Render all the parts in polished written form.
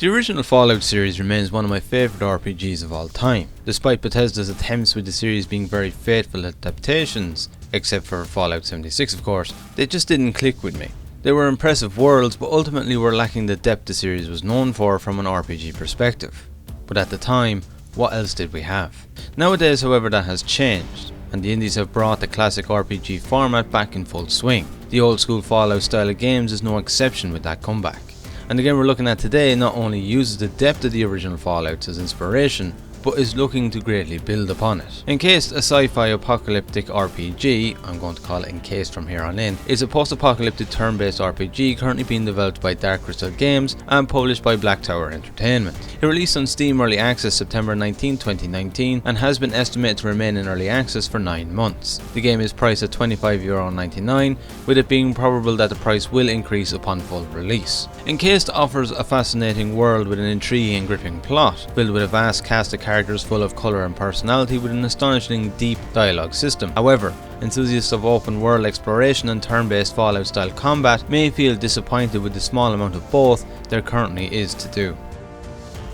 The original Fallout series remains one of my favourite RPGs of all time, despite Bethesda's attempts with the series being very faithful adaptations, except for Fallout 76 of course. They just didn't click with me. They were impressive worlds, but ultimately were lacking the depth the series was known for from an RPG perspective. But at the time, what else did we have? Nowadays however that has changed, and the indies have brought the classic RPG format back in full swing. The old school Fallout style of games is no exception with that comeback. And the game we're looking at today not only uses the depth of the original Fallouts as inspiration, but is looking to greatly build upon it. Encased, a sci-fi apocalyptic RPG, I'm going to call it Encased from here on in, is a post-apocalyptic turn-based RPG currently being developed by Dark Crystal Games and published by Black Tower Entertainment. It released on Steam Early Access September 19, 2019 and has been estimated to remain in Early Access for 9 months. The game is priced at €25.99, with it being probable that the price will increase upon full release. Encased offers a fascinating world with an intriguing and gripping plot, filled with a vast cast of characters full of colour and personality with an astonishingly deep dialogue system. However, enthusiasts of open world exploration and turn-based Fallout style combat may feel disappointed with the small amount of both there currently is to do.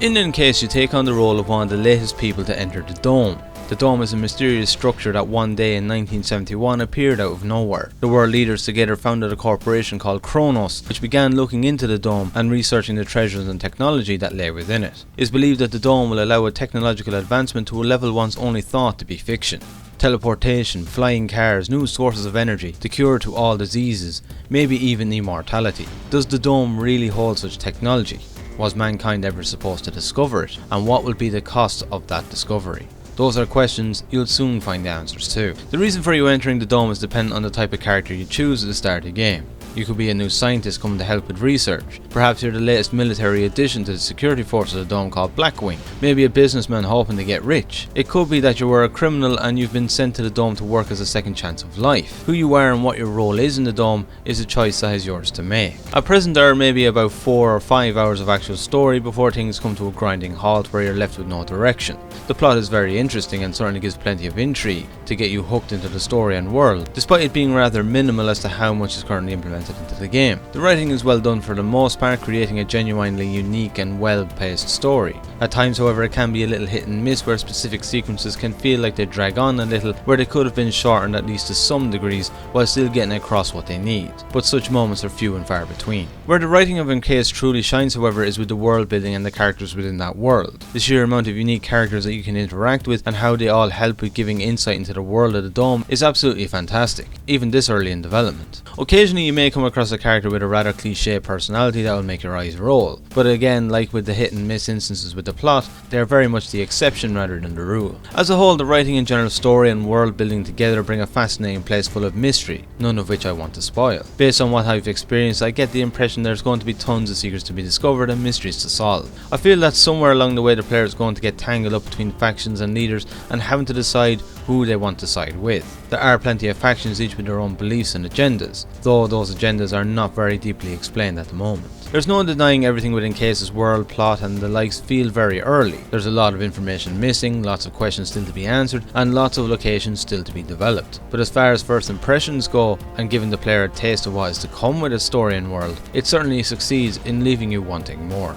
In Encased, you take on the role of one of the latest people to enter the Dome. The Dome is a mysterious structure that one day in 1971 appeared out of nowhere. The world leaders together founded a corporation called Kronos, which began looking into the Dome and researching the treasures and technology that lay within it. It is believed that the Dome will allow a technological advancement to a level once only thought to be fiction. Teleportation, flying cars, new sources of energy, the cure to all diseases, maybe even immortality. Does the Dome really hold such technology? Was mankind ever supposed to discover it? And what will be the cost of that discovery? Those are questions you'll soon find the answers to. The reason for you entering the Dome is dependent on the type of character you choose at the start of the game. You could be a new scientist coming to help with research. Perhaps you're the latest military addition to the security force of the Dome called Blackwing. Maybe a businessman hoping to get rich. It could be that you were a criminal and you've been sent to the Dome to work as a second chance of life. Who you are and what your role is in the Dome is a choice that is yours to make. At present there are maybe about 4 or 5 hours of actual story before things come to a grinding halt where you're left with no direction. The plot is very interesting and certainly gives plenty of intrigue to get you hooked into the story and world, despite it being rather minimal as to how much is currently implemented into the game. The writing is well done for the most part, creating a genuinely unique and well-paced story. At times however it can be a little hit and miss where specific sequences can feel like they drag on a little, where they could have been shortened at least to some degrees while still getting across what they need, but such moments are few and far between. Where the writing of Encased truly shines however is with the world building and the characters within that world. The sheer amount of unique characters that you can interact with and how they all help with giving insight into the world of the Dome is absolutely fantastic, even this early in development. Occasionally you may come across a character with a rather cliche personality that will make your eyes roll, but again, like with the hit and miss instances with the plot, they are very much the exception rather than the rule. As a whole, the writing and general story and world building together bring a fascinating place full of mystery, none of which I want to spoil. Based on what I've experienced, I get the impression there's going to be tons of secrets to be discovered and mysteries to solve. I feel that somewhere along the way the player is going to get tangled up between factions and leaders and having to decide who they want to side with. There are plenty of factions each with their own beliefs and agendas, though those agendas are not very deeply explained at the moment. There's no denying everything with Encased's world, plot and the likes feel very early. There's a lot of information missing, lots of questions still to be answered and lots of locations still to be developed. But as far as first impressions go and giving the player a taste of what is to come with its story and world, it certainly succeeds in leaving you wanting more.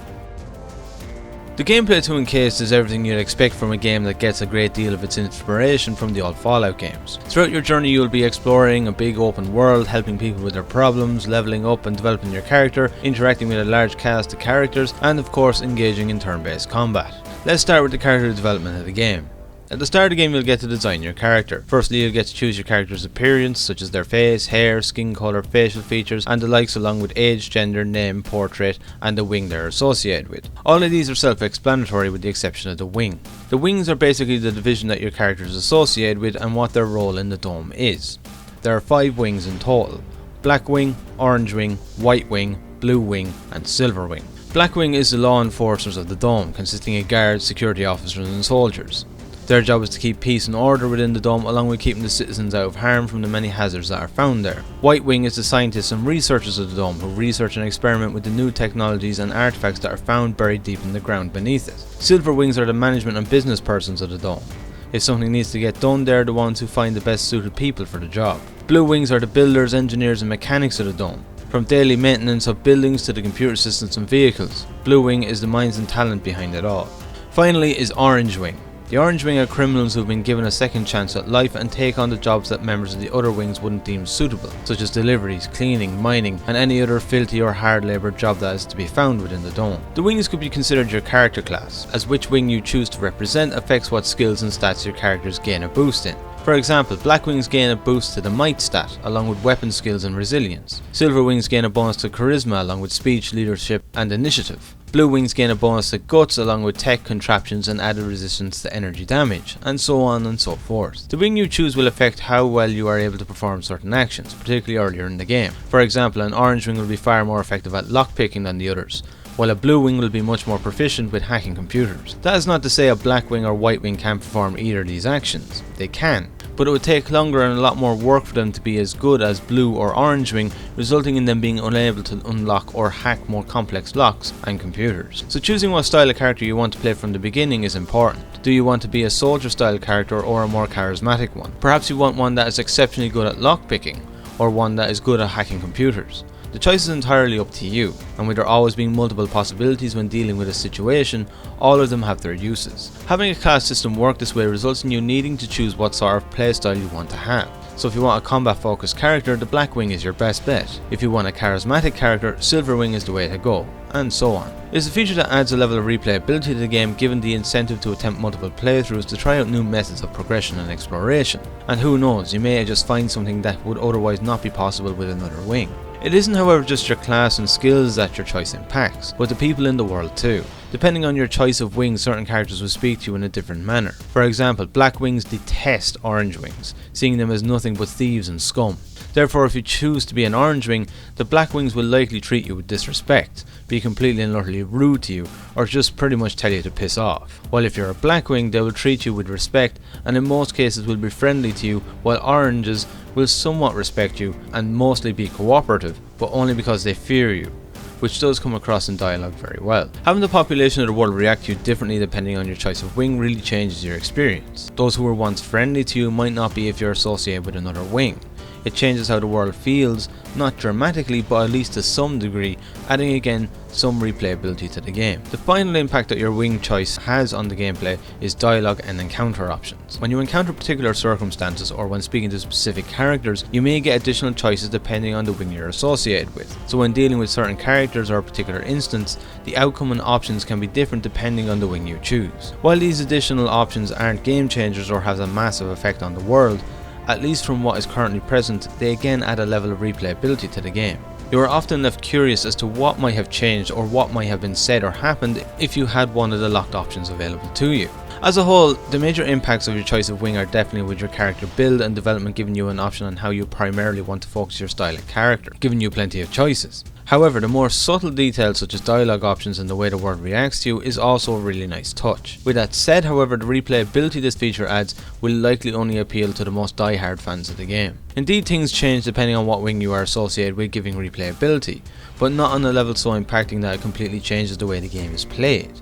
The gameplay to Encased is everything you'd expect from a game that gets a great deal of its inspiration from the old Fallout games. Throughout your journey you'll be exploring a big open world, helping people with their problems, leveling up and developing your character, interacting with a large cast of characters, and of course engaging in turn-based combat. Let's start with the character development of the game. At the start of the game you'll get to design your character. Firstly you'll get to choose your character's appearance, such as their face, hair, skin colour, facial features and the likes, along with age, gender, name, portrait and the wing they're associated with. All of these are self-explanatory with the exception of the wing. The wings are basically the division that your character is associated with and what their role in the Dome is. There are 5 wings in total: Black Wing, Orange Wing, White Wing, Blue Wing and Silver Wing. Black Wing is the law enforcers of the Dome, consisting of guards, security officers and soldiers. Their job is to keep peace and order within the Dome, along with keeping the citizens out of harm from the many hazards that are found there. White Wing is the scientists and researchers of the Dome, who research and experiment with the new technologies and artifacts that are found buried deep in the ground beneath it. Silver Wings are the management and business persons of the Dome. If something needs to get done, they're the ones who find the best suited people for the job. Blue Wings are the builders, engineers and mechanics of the Dome. from daily maintenance of buildings to the computer systems and vehicles. Blue Wing is the minds and talent behind it all. Finally is Orange Wing. The Orange Wing are criminals who have been given a second chance at life and take on the jobs that members of the other wings wouldn't deem suitable, such as deliveries, cleaning, mining, and any other filthy or hard labour job that is to be found within the dome. The wings could be considered your character class, as which wing you choose to represent affects what skills and stats your characters gain a boost in. For example, Black Wings gain a boost to the Might stat, along with weapon skills and resilience. Silver Wings gain a bonus to Charisma, along with speech, leadership, and initiative. Blue Wings gain a bonus to Guts, along with tech, contraptions, and added resistance to energy damage, and so on and so forth. The wing you choose will affect how well you are able to perform certain actions, particularly earlier in the game. For example, an Orange Wing will be far more effective at lockpicking than the others, while a Blue Wing will be much more proficient with hacking computers. That is not to say a Black Wing or White Wing can't perform either of these actions. They can, but it would take longer and a lot more work for them to be as good as Blue or Orange Wing, resulting in them being unable to unlock or hack more complex locks and computers. So choosing what style of character you want to play from the beginning is important. Do you want to be a soldier style character or a more charismatic one? Perhaps you want one that is exceptionally good at lockpicking, or one that is good at hacking computers. The choice is entirely up to you, and with there always being multiple possibilities when dealing with a situation, all of them have their uses. Having a class system work this way results in you needing to choose what sort of playstyle you want to have. So if you want a combat focused character, the Black Wing is your best bet. If you want a charismatic character, Silver Wing is the way to go, and so on. It is a feature that adds a level of replayability to the game, given the incentive to attempt multiple playthroughs to try out new methods of progression and exploration. And who knows, you may just find something that would otherwise not be possible with another wing. It isn't however just your class and skills that your choice impacts, but the people in the world too. Depending on your choice of wings, certain characters will speak to you in a different manner. For example, Black Wings detest Orange Wings, seeing them as nothing but thieves and scum. Therefore, if you choose to be an Orange Wing, the Black Wings will likely treat you with disrespect, be completely and utterly rude to you, or just pretty much tell you to piss off. While if you're a Black Wing, they will treat you with respect and in most cases will be friendly to you, while Oranges will somewhat respect you and mostly be cooperative, but only because they fear you, which does come across in dialogue very well. Having the population of the world react to you differently depending on your choice of wing really changes your experience. Those who were once friendly to you might not be if you're associated with another wing. It changes how the world feels, not dramatically but at least to some degree, adding again some replayability to the game. The final impact that your wing choice has on the gameplay is dialogue and encounter options. When you encounter particular circumstances or when speaking to specific characters, you may get additional choices depending on the wing you're associated with. So when dealing with certain characters or a particular instance, the outcome and options can be different depending on the wing you choose. While these additional options aren't game changers or have a massive effect on the world, at least from what is currently present, they again add a level of replayability to the game. You are often left curious as to what might have changed or what might have been said or happened if you had one of the locked options available to you. As a whole, the major impacts of your choice of wing are definitely with your character build and development, giving you an option on how you primarily want to focus your style of character, giving you plenty of choices. However, the more subtle details such as dialogue options and the way the world reacts to you is also a really nice touch. With that said, however, the replayability this feature adds will likely only appeal to the most die-hard fans of the game. Indeed, things change depending on what wing you are associated with, giving replayability, but not on a level so impacting that it completely changes the way the game is played.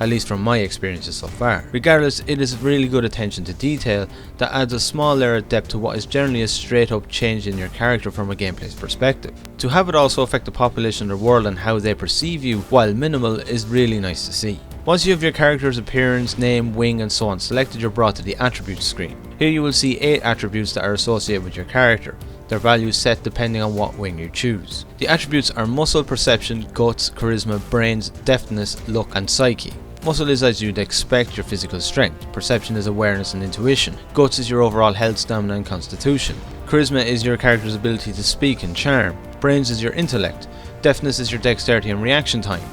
At least from my experiences so far. Regardless, it is really good attention to detail that adds a small layer of depth to what is generally a straight up change in your character from a gameplay perspective. To have it also affect the population of the world and how they perceive you, while minimal, is really nice to see. Once you have your character's appearance, name, wing and so on selected, you're brought to the attributes screen. Here you will see 8 attributes that are associated with your character, their values set depending on what wing you choose. The attributes are muscle, perception, guts, charisma, brains, deftness, luck and psyche. Muscle is as you'd expect your physical strength, perception is awareness and intuition, guts is your overall health, stamina and constitution, charisma is your character's ability to speak and charm, brains is your intellect, deftness is your dexterity and reaction time,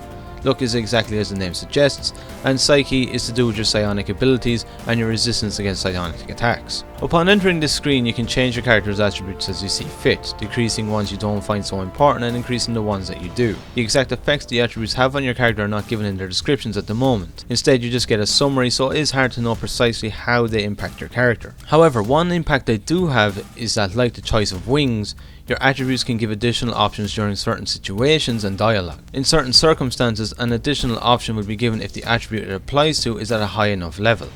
luck is exactly as the name suggests, and psyche is to do with your psionic abilities and your resistance against psionic attacks. Upon entering this screen, you can change your character's attributes as you see fit, decreasing ones you don't find so important and increasing the ones that you do. The exact effects the attributes have on your character are not given in their descriptions at the moment. Instead, you just get a summary, so it is hard to know precisely how they impact your character. However, one impact they do have is that, like the choice of wings, your attributes can give additional options during certain situations and dialogue. In certain circumstances, an additional option will be given if the attribute it applies to is at a high enough level.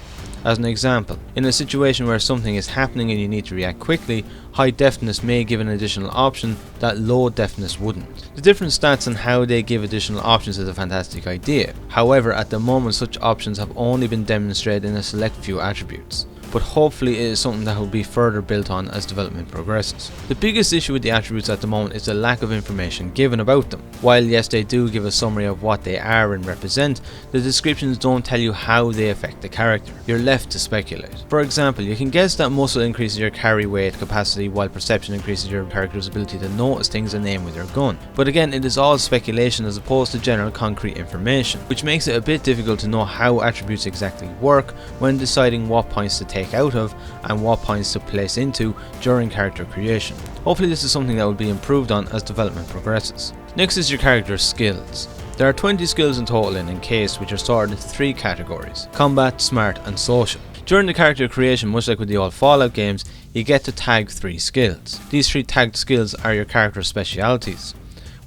As an example, in a situation where something is happening and you need to react quickly, high deftness may give an additional option that low deftness wouldn't. The different stats and how they give additional options is a fantastic idea. However, at the moment such options have only been demonstrated in a select few attributes, but hopefully it is something that will be further built on as development progresses. The biggest issue with the attributes at the moment is the lack of information given about them. While yes, they do give a summary of what they are and represent, the descriptions don't tell you how they affect the character. You're left to speculate. For example, you can guess that muscle increases your carry weight capacity while perception increases your character's ability to notice things and aim with your gun. But again, it is all speculation as opposed to general concrete information, which makes it a bit difficult to know how attributes exactly work when deciding what points to take out of and what points to place into during character creation. Hopefully this is something that will be improved on as development progresses. Next is your character's skills. There are 20 skills in total in Encased, which are sorted into 3 categories: combat, smart and social. During the character creation, much like with the old Fallout games, you get to tag 3 skills. These 3 tagged skills are your character's specialities,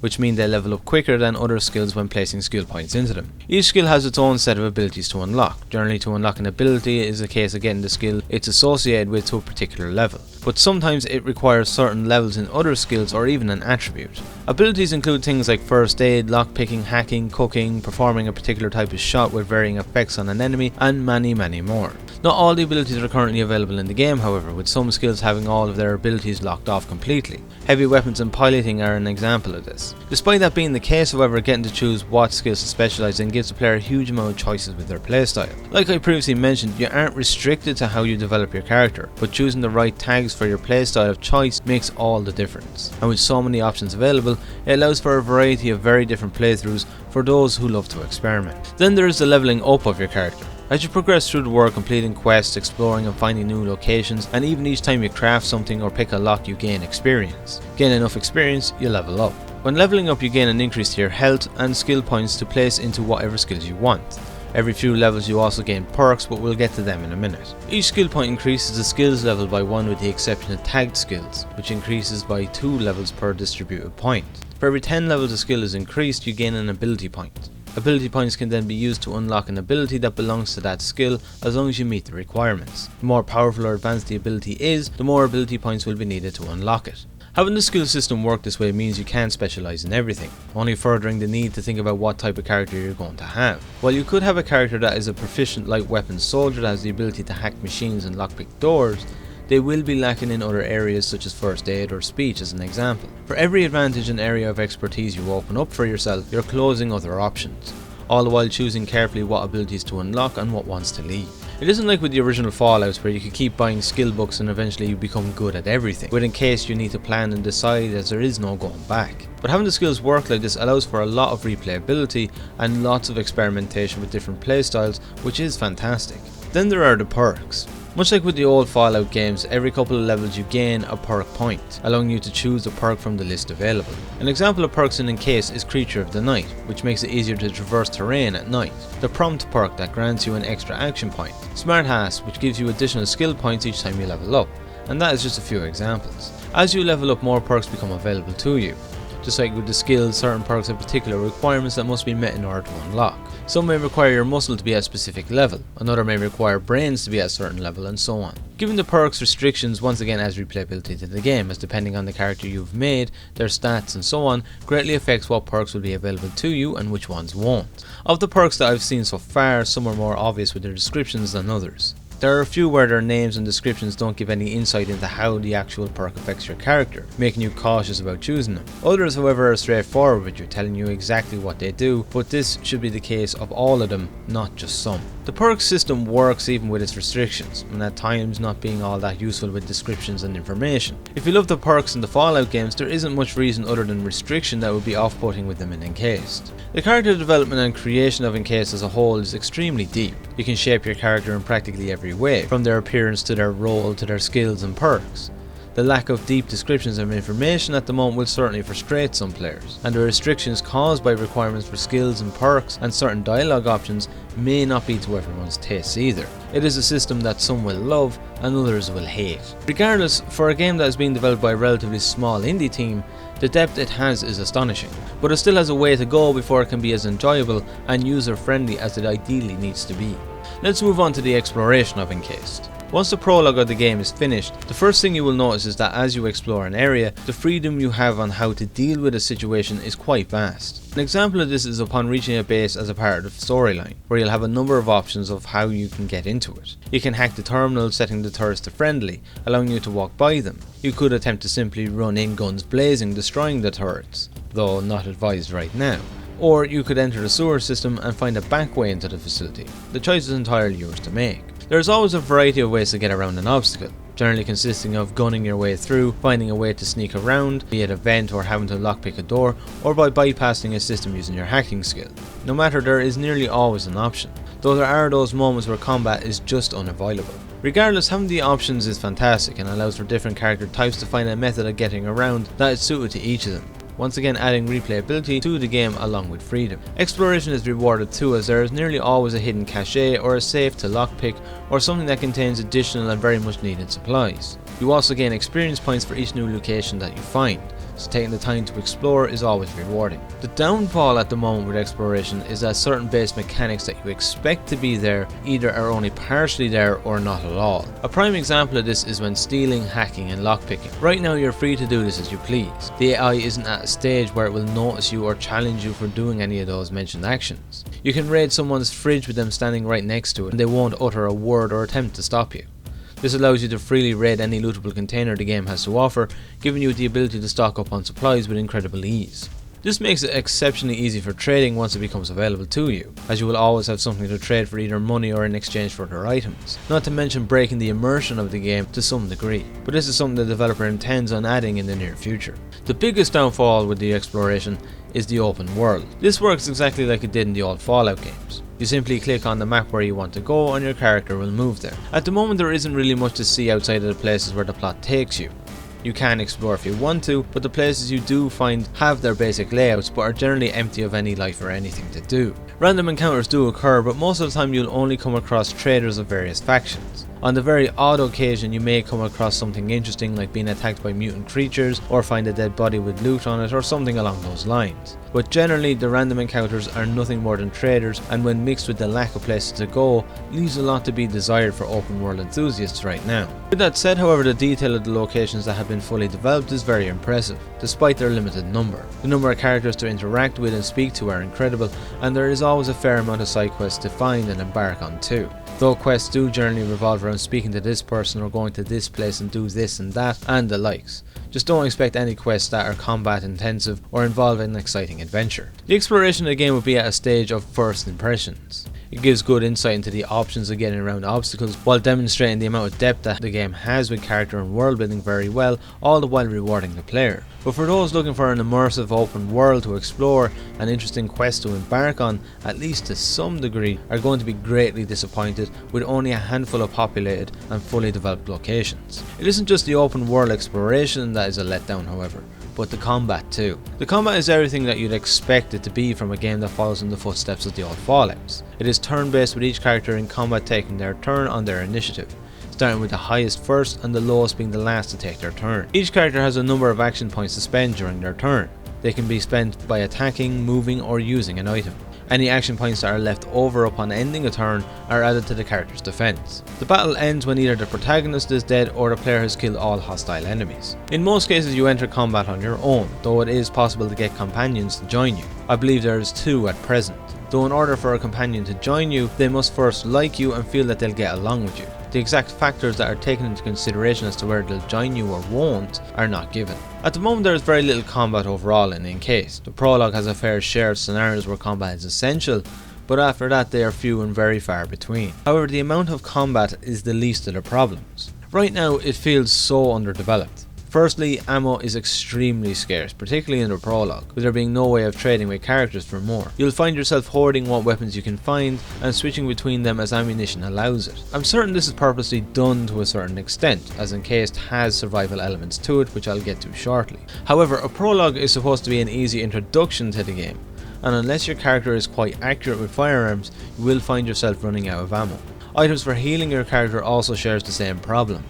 which mean they level up quicker than other skills when placing skill points into them. Each skill has its own set of abilities to unlock. Generally, to unlock an ability is a case of getting the skill it's associated with to a particular level, but sometimes it requires certain levels in other skills or even an attribute. Abilities include things like first aid, lockpicking, hacking, cooking, performing a particular type of shot with varying effects on an enemy, and many more. Not all the abilities are currently available in the game, however, with some skills having all of their abilities locked off completely. Heavy weapons and piloting are an example of this. Despite that being the case, however, getting to choose what skills to specialise in gives the player a huge amount of choices with their playstyle. Like I previously mentioned, you aren't restricted to how you develop your character, but choosing the right tags for your playstyle of choice makes all the difference. And with so many options available, it allows for a variety of very different playthroughs for those who love to experiment. Then there is the levelling up of your character. As you progress through the world, completing quests, exploring and finding new locations, and even each time you craft something or pick a lock, you gain experience. Gain enough experience, you level up. When leveling up, you gain an increase to your health and skill points to place into whatever skills you want. Every few levels you also gain perks, but we'll get to them in a minute. Each skill point increases the skills level by 1 with the exception of tagged skills, which increases by 2 levels per distributed point. For every 10 levels a skill is increased, you gain an ability point. Ability points can then be used to unlock an ability that belongs to that skill as long as you meet the requirements. The more powerful or advanced the ability is, the more ability points will be needed to unlock it. Having the skill system work this way means you can specialise in everything, only furthering the need to think about what type of character you're going to have. While you could have a character that is a proficient light weapons soldier that has the ability to hack machines and lockpick doors, they will be lacking in other areas such as first aid or speech as an example. For every advantage and area of expertise you open up for yourself, you're closing other options, all the while choosing carefully what abilities to unlock and what ones to leave. It isn't like with the original Fallouts where you could keep buying skill books and eventually you become good at everything. With Encased you need to plan and decide as there is no going back. But having the skills work like this allows for a lot of replayability and lots of experimentation with different playstyles, which is fantastic. Then there are the perks. Much like with the old Fallout games, every couple of levels you gain a perk point, allowing you to choose a perk from the list available. An example of perks in Encased is Creature of the Night, which makes it easier to traverse terrain at night. The Prompt perk that grants you an extra action point. Smart Ass, which gives you additional skill points each time you level up. And that is just a few examples. As you level up, more perks become available to you. Just like with the skills, certain perks have particular requirements that must be met in order to unlock. Some may require your muscle to be at a specific level, another may require brains to be at a certain level, and so on. Giving the perks restrictions once again adds replayability to the game, as depending on the character you've made, their stats and so on, greatly affects what perks will be available to you and which ones won't. Of the perks that I've seen so far, some are more obvious with their descriptions than others. There are a few where their names and descriptions don't give any insight into how the actual perk affects your character, making you cautious about choosing them. Others, however, are straightforward with you, telling you exactly what they do, but this should be the case of all of them, not just some. The perk system works even with its restrictions, and at times not being all that useful with descriptions and information. If you love the perks in the Fallout games, there isn't much reason other than restriction that would be off-putting with them in Encased. The character development and creation of Encased as a whole is extremely deep. You can shape your character in practically every way, from their appearance to their role to their skills and perks. The lack of deep descriptions of information at the moment will certainly frustrate some players, and the restrictions caused by requirements for skills and perks and certain dialogue options may not be to everyone's tastes either. It is a system that some will love and others will hate. Regardless, for a game that is being developed by a relatively small indie team, the depth it has is astonishing, but it still has a way to go before it can be as enjoyable and user friendly as it ideally needs to be. Let's move on to the exploration of Encased. Once the prologue of the game is finished, the first thing you will notice is that as you explore an area, the freedom you have on how to deal with a situation is quite vast. An example of this is upon reaching a base as a part of the storyline, where you'll have a number of options of how you can get into it. You can hack the terminal, setting the turrets to friendly, allowing you to walk by them. You could attempt to simply run in guns blazing, destroying the turrets, though not advised right now. Or you could enter the sewer system and find a back way into the facility. The choice is entirely yours to make. There is always a variety of ways to get around an obstacle, generally consisting of gunning your way through, finding a way to sneak around, be it a vent or having to lockpick a door, or by bypassing a system using your hacking skill. No matter, there is nearly always an option, though there are those moments where combat is just unavoidable. Regardless, having the options is fantastic and allows for different character types to find a method of getting around that is suited to each of them, once again adding replayability to the game along with freedom. Exploration is rewarded too, as there is nearly always a hidden cache or a safe to lockpick or something that contains additional and very much needed supplies. You also gain experience points for each new location that you find, so taking the time to explore is always rewarding. The downfall at the moment with exploration is that certain base mechanics that you expect to be there either are only partially there or not at all. A prime example of this is when stealing, hacking and lockpicking. Right now you're free to do this as you please. The AI isn't at a stage where it will notice you or challenge you for doing any of those mentioned actions. You can raid someone's fridge with them standing right next to it and they won't utter a word or attempt to stop you. This allows you to freely raid any lootable container the game has to offer, giving you the ability to stock up on supplies with incredible ease. This makes it exceptionally easy for trading once it becomes available to you, as you will always have something to trade for either money or in exchange for other items, not to mention breaking the immersion of the game to some degree, but this is something the developer intends on adding in the near future. The biggest downfall with the exploration is the open world. This works exactly like it did in the old Fallout games. You simply click on the map where you want to go and your character will move there. At the moment there isn't really much to see outside of the places where the plot takes you. You can explore if you want to, but the places you do find have their basic layouts but are generally empty of any life or anything to do. Random encounters do occur, but most of the time you'll only come across traders of various factions. On the very odd occasion you may come across something interesting like being attacked by mutant creatures or find a dead body with loot on it or something along those lines. But generally the random encounters are nothing more than traders, and when mixed with the lack of places to go, leaves a lot to be desired for open world enthusiasts right now. With that said, however, the detail of the locations that have been fully developed is very impressive, despite their limited number. The number of characters to interact with and speak to are incredible, and there is always a fair amount of side quests to find and embark on too. Though quests do generally revolve around speaking to this person or going to this place and do this and that and the likes. Just don't expect any quests that are combat intensive or involve an exciting adventure. The exploration of the game will be at a stage of first impressions. It gives good insight into the options of getting around obstacles while demonstrating the amount of depth that the game has with character and world building very well, all the while rewarding the player. But for those looking for an immersive open world to explore and interesting quests to embark on, at least to some degree, are going to be greatly disappointed with only a handful of populated and fully developed locations. It isn't just the open world exploration that is a letdown, however, but the combat too. The combat is everything that you'd expect it to be from a game that follows in the footsteps of the old Fallouts. It is turn-based with each character in combat taking their turn on their initiative, starting with the highest first and the lowest being the last to take their turn. Each character has a number of action points to spend during their turn. They can be spent by attacking, moving or using an item. Any action points that are left over upon ending a turn are added to the character's defense. The battle ends when either the protagonist is dead or the player has killed all hostile enemies. In most cases you enter combat on your own, though it is possible to get companions to join you. I believe there is 2 at present, though in order for a companion to join you, they must first like you and feel that they'll get along with you. The exact factors that are taken into consideration as to whether they'll join you or won't are not given. At the moment there is very little combat overall in Encased. The prologue has a fair share of scenarios where combat is essential, but after that they are few and very far between. However, the amount of combat is the least of the problems. Right now it feels so underdeveloped. Firstly, ammo is extremely scarce, particularly in the prologue, with there being no way of trading with characters for more. You'll find yourself hoarding what weapons you can find and switching between them as ammunition allows it. I'm certain this is purposely done to a certain extent, as Encased has survival elements to it, which I'll get to shortly. However, a prologue is supposed to be an easy introduction to the game, and unless your character is quite accurate with firearms, you will find yourself running out of ammo. Items for healing your character also shares the same problem.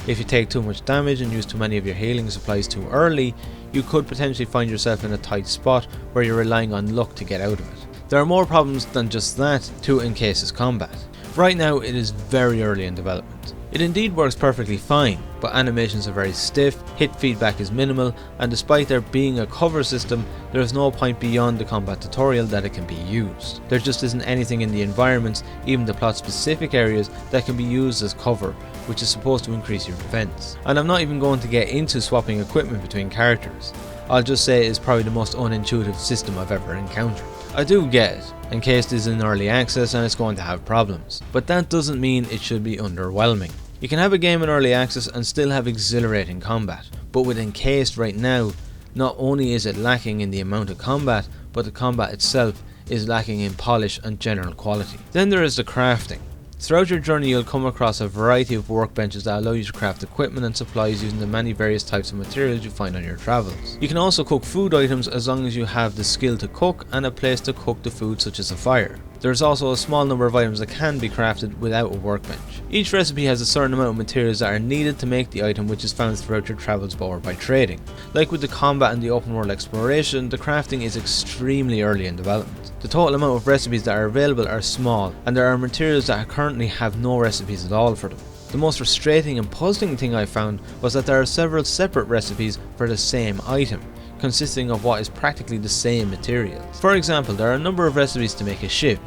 If you take too much damage and use too many of your healing supplies too early, you could potentially find yourself in a tight spot where you're relying on luck to get out of it. There are more problems than just that to Encased's combat. Right now it is very early in development. It indeed works perfectly fine, but animations are very stiff, hit feedback is minimal, and despite there being a cover system, there is no point beyond the combat tutorial that it can be used. There just isn't anything in the environments, even the plot specific areas, that can be used as cover, which is supposed to increase your defense. And I'm not even going to get into swapping equipment between characters. I'll just say it is probably the most unintuitive system I've ever encountered. I do get it, Encased is in early access and it's going to have problems, but that doesn't mean it should be underwhelming. You can have a game in early access and still have exhilarating combat, but with Encased right now, not only is it lacking in the amount of combat, but the combat itself is lacking in polish and general quality. Then there is the crafting. Throughout your journey you'll come across a variety of workbenches that allow you to craft equipment and supplies using the many various types of materials you find on your travels. You can also cook food items as long as you have the skill to cook and a place to cook the food, such as a fire. There is also a small number of items that can be crafted without a workbench. Each recipe has a certain amount of materials that are needed to make the item, which is found throughout your travels or by trading. Like with the combat and the open world exploration, the crafting is extremely early in development. The total amount of recipes that are available are small, and there are materials that currently have no recipes at all for them. The most frustrating and puzzling thing I found was that there are several separate recipes for the same item, consisting of what is practically the same materials. For example, there are a number of recipes to make a shiv.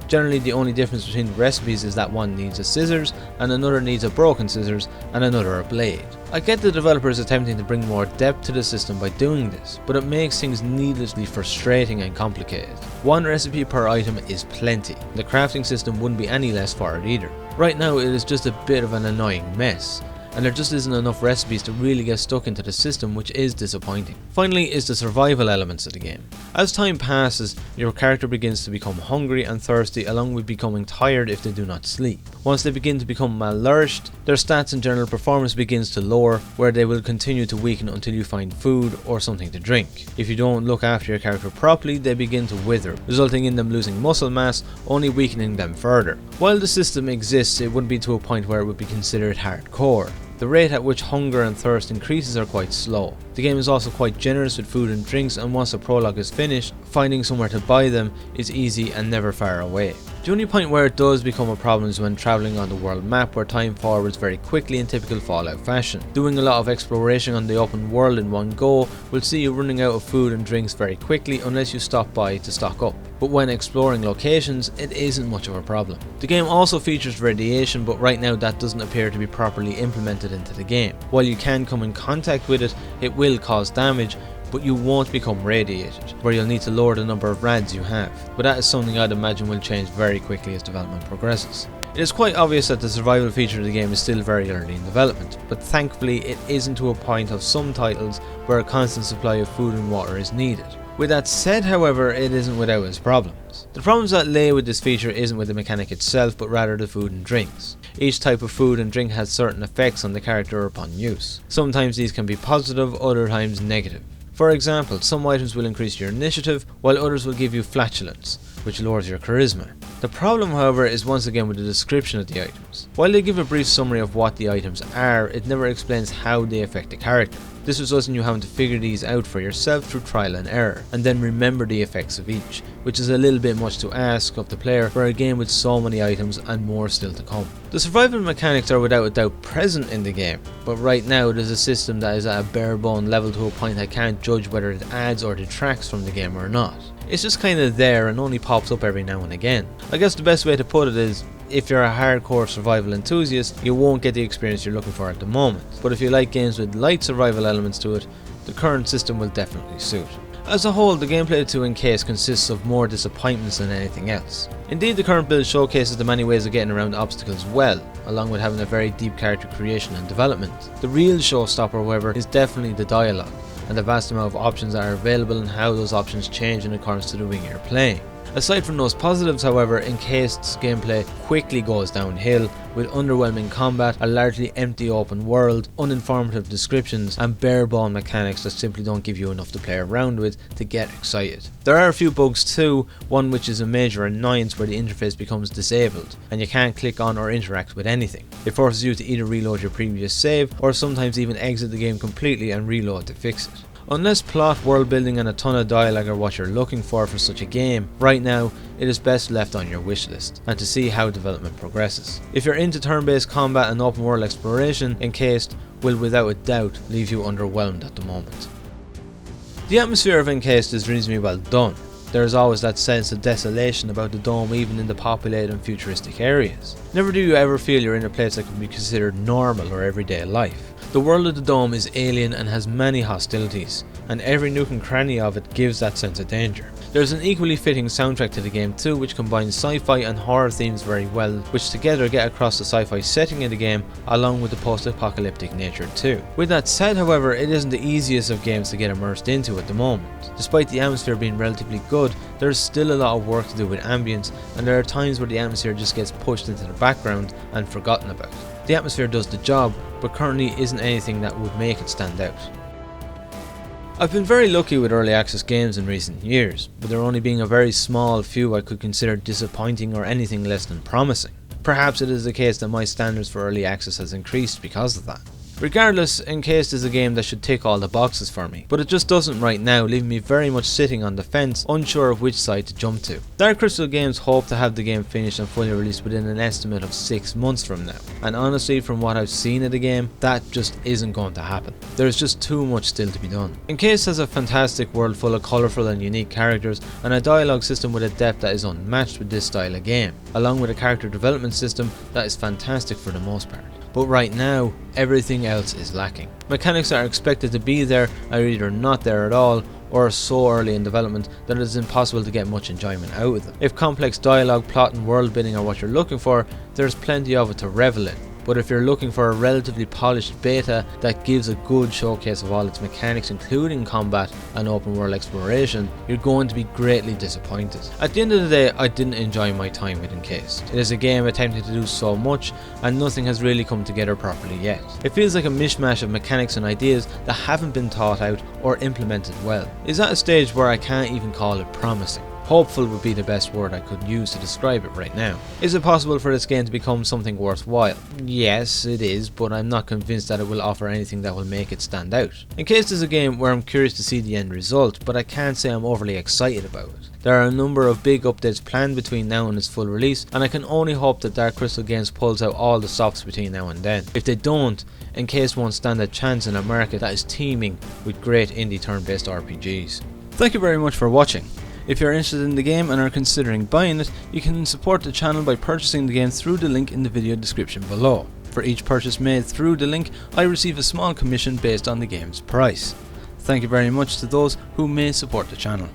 Generally the only difference between the recipes is that one needs a scissors and another needs a broken scissors and another a blade. I get the developers attempting to bring more depth to the system by doing this, but it makes things needlessly frustrating and complicated. One recipe per item is plenty. The crafting system wouldn't be any less for it either. Right now it is just a bit of an annoying mess, and there just isn't enough recipes to really get stuck into the system, which is disappointing. Finally is the survival elements of the game. As time passes, your character begins to become hungry and thirsty, along with becoming tired if they do not sleep. Once they begin to become malnourished, their stats and general performance begins to lower, where they will continue to weaken until you find food or something to drink. If you don't look after your character properly, they begin to wither, resulting in them losing muscle mass, only weakening them further. While the system exists, it wouldn't be to a point where it would be considered hardcore. The rate at which hunger and thirst increases are quite slow. The game is also quite generous with food and drinks, and once the prologue is finished, finding somewhere to buy them is easy and never far away. The only point where it does become a problem is when travelling on the world map, where time forwards very quickly in typical Fallout fashion. Doing a lot of exploration on the open world in one go will see you running out of food and drinks very quickly unless you stop by to stock up. But when exploring locations, it isn't much of a problem. The game also features radiation, but right now that doesn't appear to be properly implemented into the game. While you can come in contact with it, it will cause damage, but you won't become radiated, where you'll need to lower the number of rads you have. But that is something I'd imagine will change very quickly as development progresses. It is quite obvious that the survival feature of the game is still very early in development, but thankfully it isn't to a point of some titles where a constant supply of food and water is needed. With that said, however, it isn't without its problems. The problems that lay with this feature isn't with the mechanic itself, but rather the food and drinks. Each type of food and drink has certain effects on the character upon use. Sometimes these can be positive, other times negative. For example, some items will increase your initiative, while others will give you flatulence, which lowers your charisma. The problem, however, is once again with the description of the items. While they give a brief summary of what the items are, it never explains how they affect the character. This results in you having to figure these out for yourself through trial and error, and then remember the effects of each, which is a little bit much to ask of the player for a game with so many items and more still to come. The survival mechanics are without a doubt present in the game, but right now it is a system that is at a bare bone level to a point I can't judge whether it adds or detracts from the game or not. It's just kinda there and only pops up every now and again. I guess the best way to put it is, if you're a hardcore survival enthusiast, you won't get the experience you're looking for at the moment. But if you like games with light survival elements to it, the current system will definitely suit. As a whole, the gameplay to Encased consists of more disappointments than anything else. Indeed, the current build showcases the many ways of getting around obstacles well, along with having a very deep character creation and development. The real showstopper, however, is definitely the dialogue, and the vast amount of options that are available and how those options change in accordance to the game you're playing. Aside from those positives, however, Encased's gameplay quickly goes downhill, with underwhelming combat, a largely empty open world, uninformative descriptions, and bare-bone mechanics that simply don't give you enough to play around with to get excited. There are a few bugs too, one which is a major annoyance where the interface becomes disabled, and you can't click on or interact with anything. It forces you to either reload your previous save, or sometimes even exit the game completely and reload to fix it. Unless plot, world building and a ton of dialogue are what you're looking for such a game, right now it is best left on your wishlist and to see how development progresses. If you're into turn-based combat and open world exploration, Encased will without a doubt leave you underwhelmed at the moment. The atmosphere of Encased is reasonably well done. There is always that sense of desolation about the dome even in the populated and futuristic areas. Never do you ever feel you're in a place that could be considered normal or everyday life. The world of the dome is alien and has many hostilities, and every nook and cranny of it gives that sense of danger. There's an equally fitting soundtrack to the game too, which combines sci-fi and horror themes very well, which together get across the sci-fi setting of the game along with the post-apocalyptic nature too. With that said, however, it isn't the easiest of games to get immersed into at the moment. Despite the atmosphere being relatively good, there's still a lot of work to do with ambience, and there are times where the atmosphere just gets pushed into the background and forgotten about. The atmosphere does the job, but currently isn't anything that would make it stand out. I've been very lucky with early access games in recent years, with there only being a very small few I could consider disappointing or anything less than promising. Perhaps it is the case that my standards for early access has increased because of that. Regardless, Encased is a game that should tick all the boxes for me, but it just doesn't right now, leaving me very much sitting on the fence, unsure of which side to jump to. Dark Crystal Games hope to have the game finished and fully released within an estimate of 6 months from now, and honestly from what I've seen of the game, that just isn't going to happen. There's just too much still to be done. Encased has a fantastic world full of colourful and unique characters, and a dialogue system with a depth that is unmatched with this style of game, along with a character development system that is fantastic for the most part. But right now, everything else is lacking. Mechanics that are expected to be there are either not there at all, or are so early in development that it is impossible to get much enjoyment out of them. If complex dialogue, plot and world building are what you're looking for, there's plenty of it to revel in. But if you're looking for a relatively polished beta that gives a good showcase of all its mechanics including combat and open world exploration, you're going to be greatly disappointed. At the end of the day, I didn't enjoy my time with Encased. It is a game attempting to do so much and nothing has really come together properly yet. It feels like a mishmash of mechanics and ideas that haven't been thought out or implemented well. It's at a stage where I can't even call it promising. Hopeful would be the best word I could use to describe it right now. Is it possible for this game to become something worthwhile? Yes, it is, but I'm not convinced that it will offer anything that will make it stand out. Encased is a game where I'm curious to see the end result, but I can't say I'm overly excited about it. There are a number of big updates planned between now and its full release, and I can only hope that Dark Crystal Games pulls out all the stops between now and then. If they don't, Encased won't stand a chance in a market that is teeming with great indie turn-based RPGs. Thank you very much for watching. If you're interested in the game and are considering buying it, you can support the channel by purchasing the game through the link in the video description below. For each purchase made through the link, I receive a small commission based on the game's price. Thank you very much to those who may support the channel.